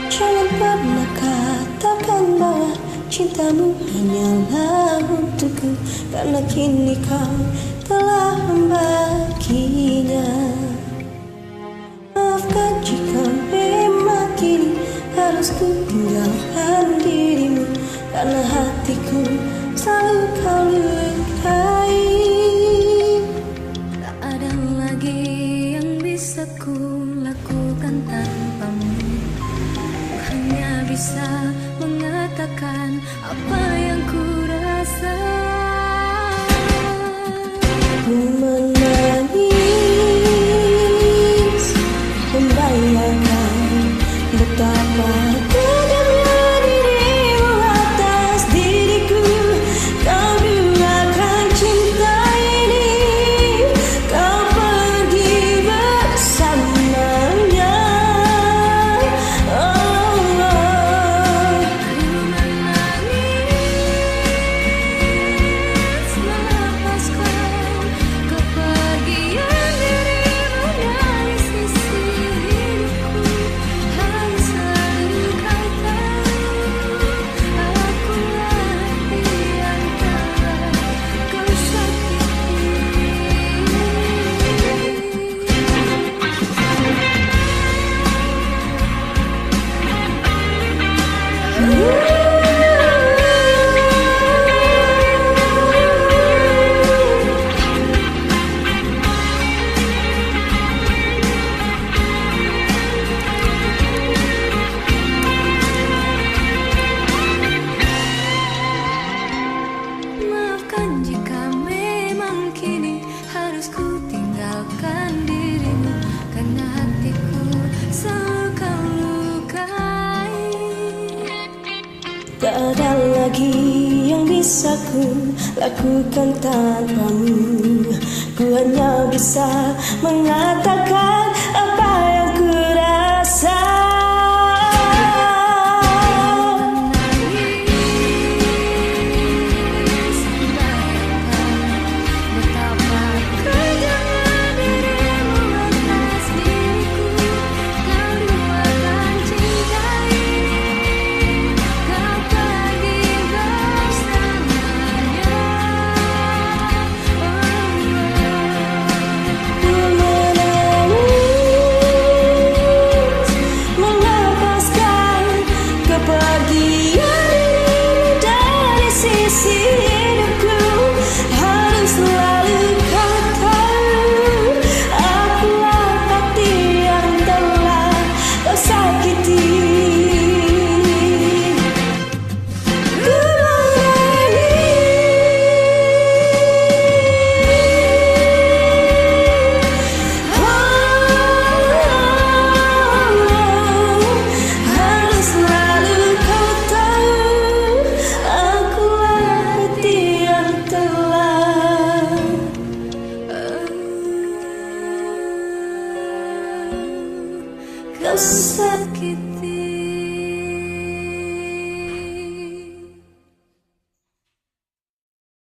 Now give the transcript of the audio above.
Jangan pernah katakan bahwa cintamu hanyalah untukku, karena kini kau telah membaginya. Maafkan jika memang kini harus ku tinggalkan dirimu, karena hatiku selalu kau lukai. Tak ada lagi yang bisa ku lakukan tanpamu. Ku hanya bisa mengatakan apa yang ku rasa. Ku menangis, membayangkan betapa tegaknya dirimu atas diriku. Kau duakan cinta ini, kau pergi bersamanya. Oh, oh. Ku menangis melepas kau kepergian dirimu dari sisi hidupku. Hanya selalu kau tahu, akulah yang telah kau sakiti. Maafkan jika memang kini harus ku tinggalkan dirimu, karena hatiku selalu kau lukai. Tak ada lagi yang bisa ku lakukan tanpamu. Ku hanya bisa mengatakan apa